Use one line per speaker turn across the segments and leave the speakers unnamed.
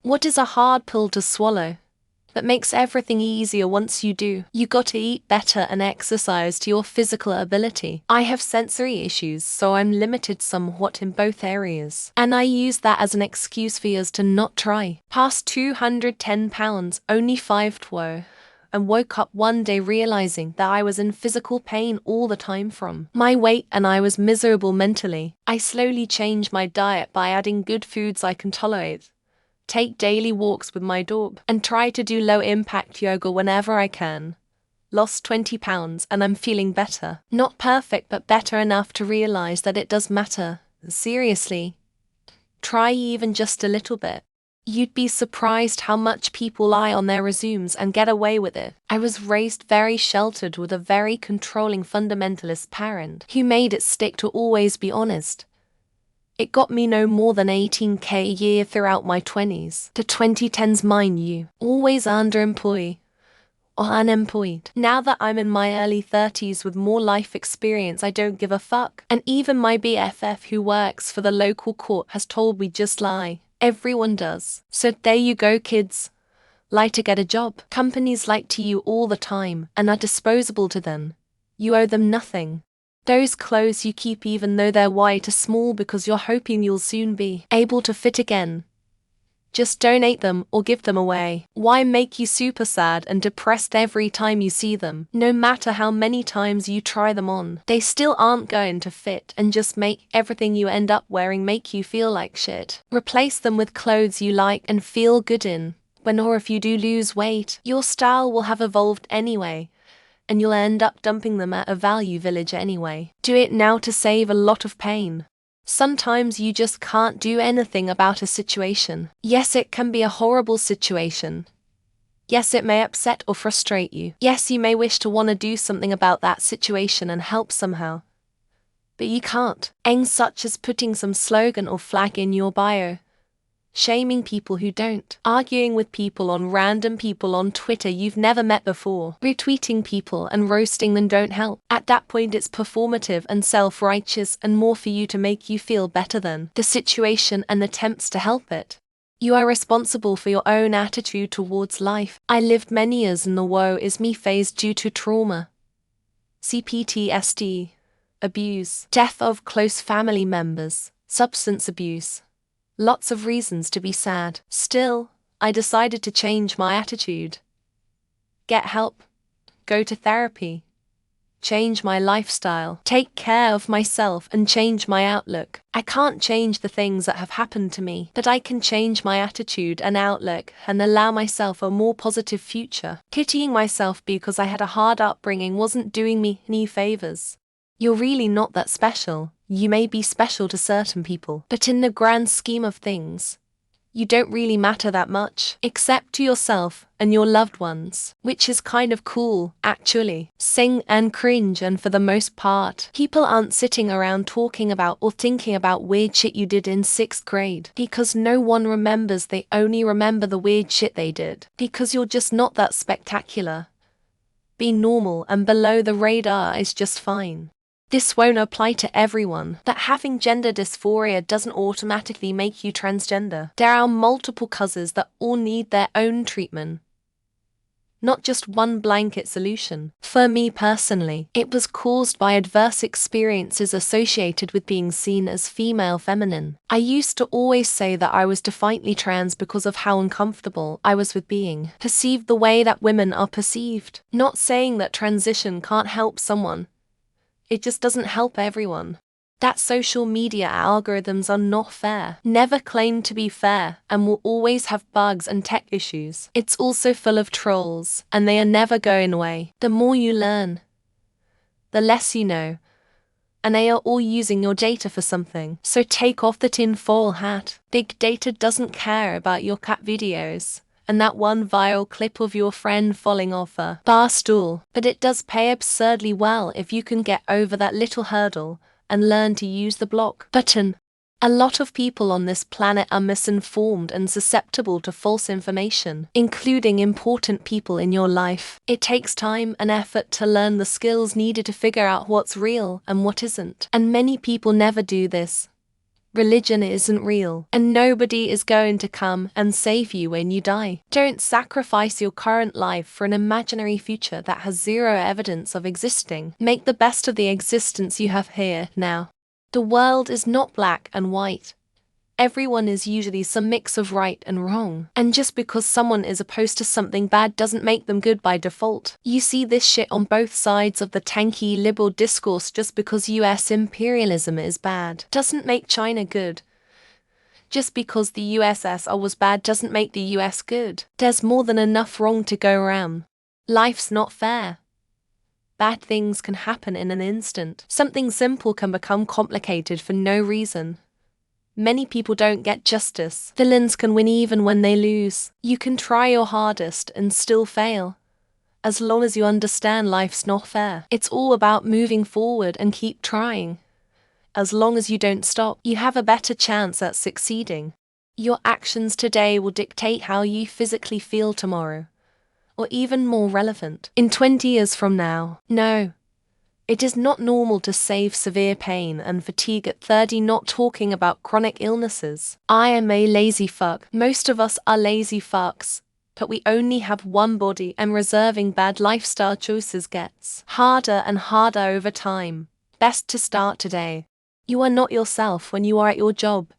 What is a hard pill to swallow that makes everything easier once you do? You gotta eat better and exercise to your physical ability. I have sensory issues, so I'm limited somewhat in both areas. And I use that as an excuse for years to not try. Past 210 pounds, only 5'2", and woke up one day realizing that I was in physical pain all the time from my weight and I was miserable mentally. I slowly changed my diet by adding good foods I can tolerate, take daily walks with my dog, and try to do low-impact yoga whenever I can. Lost 20 pounds and I'm feeling better. Not perfect, but better enough to realize that it does matter. Seriously. Try even just a little bit. You'd be surprised how much people lie on their resumes and get away with it. I was raised very sheltered with a very controlling fundamentalist parent who made it stick to always be honest. It got me no more than 18k a year throughout my 20s. The 2010s, mind you, always underemployed or unemployed. Now that I'm in my early 30s with more life experience, I don't give a fuck. And even my BFF who works for the local court has told me just lie. Everyone does. So there you go, kids. Lie to get a job. Companies lie to you all the time and are disposable to them. You owe them nothing. Those clothes you keep even though they're wide are small because you're hoping you'll soon be able to fit again. Just donate them or give them away. Why make you super sad and depressed every time you see them? No matter how many times you try them on, they still aren't going to fit and just make everything you end up wearing make you feel like shit. Replace them with clothes you like and feel good in. Or if you do lose weight, your style will have evolved anyway, and you'll end up dumping them at a value village anyway. Do it now to save a lot of pain. Sometimes you just can't do anything about a situation. Yes, it can be a horrible situation. Yes, it may upset or frustrate you. Yes, you may wish to want to do something about that situation and help somehow. But you can't. Such as putting some slogan or flag in your bio, shaming people who don't, arguing with random people on Twitter you've never met before, retweeting people and roasting them don't help. At that point it's performative and self-righteous and more for you to make you feel better than the situation and attempts to help it. You are responsible for your own attitude towards life. I lived many years in the woe is me phase due to trauma, PTSD, abuse, death of close family members, substance abuse. Lots of reasons to be sad. Still, I decided to change my attitude. Get help. Go to therapy. Change my lifestyle. Take care of myself and change my outlook. I can't change the things that have happened to me, but I can change my attitude and outlook and allow myself a more positive future. Pitying myself because I had a hard upbringing wasn't doing me any favors. You're really not that special. You may be special to certain people, but in the grand scheme of things, you don't really matter that much, except to yourself and your loved ones, which is kind of cool, actually. Sing and cringe, and for the most part, people aren't sitting around talking about or thinking about weird shit you did in 6th grade, because no one remembers. They only remember the weird shit they did, because you're just not that spectacular. Be normal and below the radar is just fine. This won't apply to everyone. That having gender dysphoria doesn't automatically make you transgender. There are multiple causes that all need their own treatment, not just one blanket solution. For me personally, it was caused by adverse experiences associated with being seen as female feminine. I used to always say that I was defiantly trans because of how uncomfortable I was with being perceived the way that women are perceived. Not saying that transition can't help someone. It just doesn't help everyone. That social media algorithms are not fair, never claim to be fair, and will always have bugs and tech issues. It's also full of trolls, and they are never going away. The more you learn, the less you know, and they are all using your data for something. So take off the tinfoil hat. Big data doesn't care about your cat videos and that one viral clip of your friend falling off a bar stool. But it does pay absurdly well if you can get over that little hurdle and learn to use the block button. A lot of people on this planet are misinformed and susceptible to false information, including important people in your life. It takes time and effort to learn the skills needed to figure out what's real and what isn't, and many people never do this. Religion isn't real, and nobody is going to come and save you when you die. Don't sacrifice your current life for an imaginary future that has zero evidence of existing. Make the best of the existence you have here, now. The world is not black and white. Everyone is usually some mix of right and wrong. And just because someone is opposed to something bad doesn't make them good by default. You see this shit on both sides of the tanky liberal discourse. Just because US imperialism is bad doesn't make China good. Just because the USSR was bad doesn't make the US good. There's more than enough wrong to go around. Life's not fair. Bad things can happen in an instant. Something simple can become complicated for no reason. Many people don't get justice. Villains can win even when they lose. You can try your hardest and still fail. As long as you understand life's not fair. It's all about moving forward and keep trying. As long as you don't stop, you have a better chance at succeeding. Your actions today will dictate how you physically feel tomorrow. Or even more relevant, in 20 years from now. No. It is not normal to save severe pain and fatigue at 30, not talking about chronic illnesses. I am a lazy fuck. Most of us are lazy fucks. But we only have one body, and reserving bad lifestyle choices gets harder and harder over time. Best to start today. You are not yourself when you are at your job.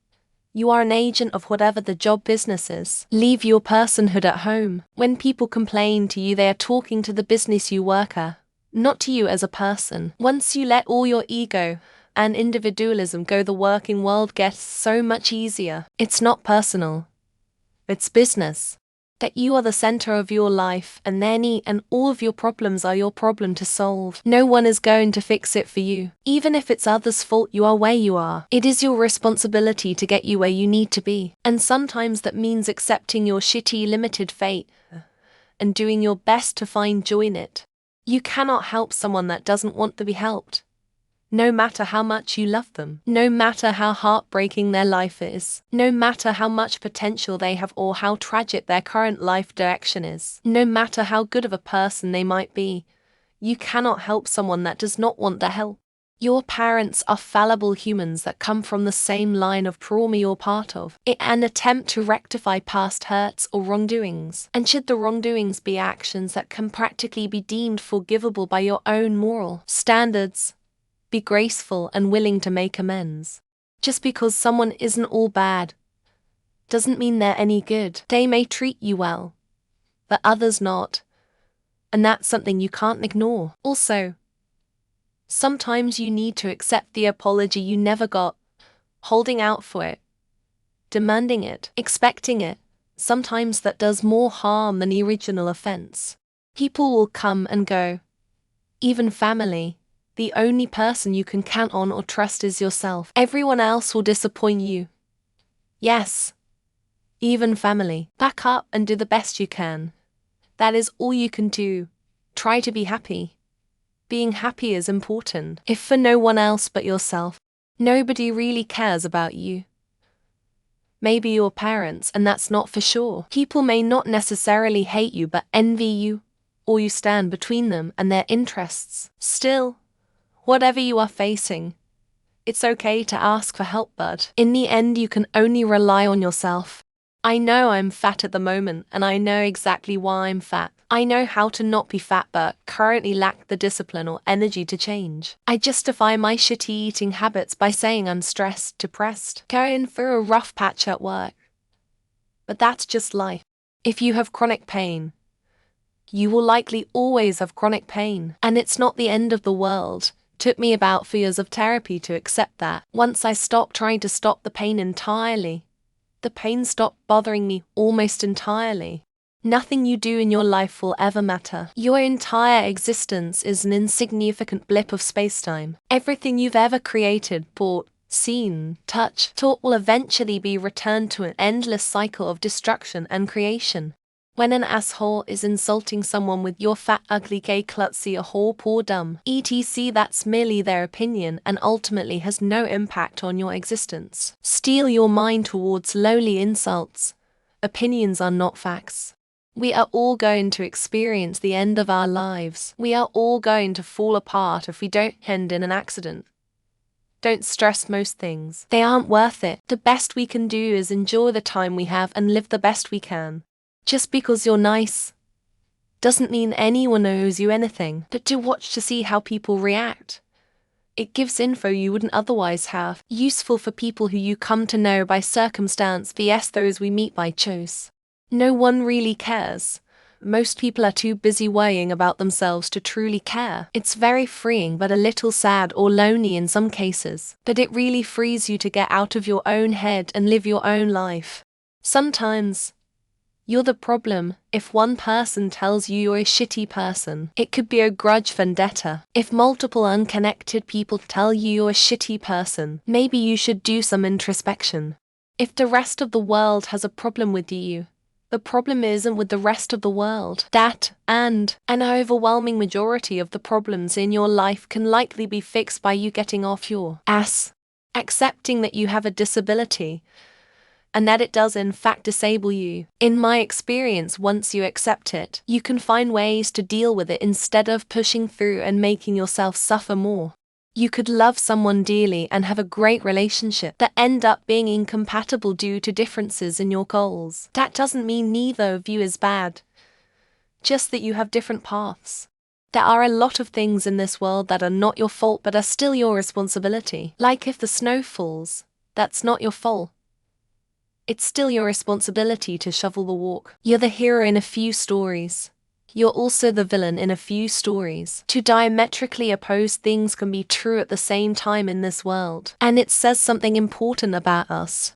You are an agent of whatever the job business is. Leave your personhood at home. When people complain to you, they are talking to the business you work at. Not to you as a person. Once you let all your ego and individualism go, the working world gets so much easier. It's not personal. It's business. That you are the center of your life, and any and all of your problems are your problem to solve. No one is going to fix it for you. Even if it's others' fault you are where you are, it is your responsibility to get you where you need to be. And sometimes that means accepting your shitty, limited fate and doing your best to find joy in it. You cannot help someone that doesn't want to be helped. No matter how much you love them, no matter how heartbreaking their life is, no matter how much potential they have or how tragic their current life direction is, no matter how good of a person they might be, you cannot help someone that does not want the help. Your parents are fallible humans that come from the same line of trauma you're part of. An attempt to rectify past hurts or wrongdoings. And should the wrongdoings be actions that can practically be deemed forgivable by your own moral standards, be graceful and willing to make amends. Just because someone isn't all bad doesn't mean they're any good. They may treat you well, but others not. And that's something you can't ignore. Also, sometimes you need to accept the apology you never got, holding out for it, demanding it, expecting it. Sometimes that does more harm than the original offense. People will come and go. Even family. The only person you can count on or trust is yourself. Everyone else will disappoint you. Yes. Even family. Back up and do the best you can. That is all you can do. Try to be happy. Being happy is important, if for no one else but yourself. Nobody really cares about you. Maybe your parents, and that's not for sure. People may not necessarily hate you but envy you, or you stand between them and their interests. Still, whatever you are facing, it's okay to ask for help, but in the end you can only rely on yourself. I know I'm fat at the moment, and I know exactly why I'm fat. I know how to not be fat but currently lack the discipline or energy to change. I justify my shitty eating habits by saying I'm stressed, depressed, going through a rough patch at work. But that's just life. If you have chronic pain, you will likely always have chronic pain, and it's not the end of the world. Took me about 4 years of therapy to accept that. Once I stopped trying to stop the pain entirely, the pain stopped bothering me almost entirely. Nothing you do in your life will ever matter. Your entire existence is an insignificant blip of space-time. Everything you've ever created, bought, seen, touched, taught will eventually be returned to an endless cycle of destruction and creation. When an asshole is insulting someone with your fat, ugly, gay, klutzy, a whore, poor, dumb, etc., that's merely their opinion and ultimately has no impact on your existence. Steel your mind towards lowly insults. Opinions are not facts. We are all going to experience the end of our lives. We are all going to fall apart if we don't end in an accident. Don't stress most things. They aren't worth it. The best we can do is enjoy the time we have and live the best we can. Just because you're nice doesn't mean anyone owes you anything, but do watch to see how people react. It gives info you wouldn't otherwise have, useful for people who you come to know by circumstance vs those we meet by choice. No one really cares. Most people are too busy worrying about themselves to truly care. It's very freeing but a little sad or lonely in some cases, but it really frees you to get out of your own head and live your own life. Sometimes you're the problem. If one person tells you you're a shitty person, it could be a grudge vendetta. If multiple unconnected people tell you you're a shitty person, maybe you should do some introspection. If the rest of the world has a problem with you, the problem isn't with the rest of the world. That, and an overwhelming majority of the problems in your life can likely be fixed by you getting off your ass, accepting that you have a disability, and that it does in fact disable you. In my experience, once you accept it, you can find ways to deal with it instead of pushing through and making yourself suffer more. You could love someone dearly and have a great relationship that end up being incompatible due to differences in your goals. That doesn't mean neither of you is bad, just that you have different paths. There are a lot of things in this world that are not your fault but are still your responsibility. Like if the snow falls, that's not your fault. It's still your responsibility to shovel the walk. You're the hero in a few stories. You're also the villain in a few stories. Two diametrically opposed things can be true at the same time in this world. And it says something important about us.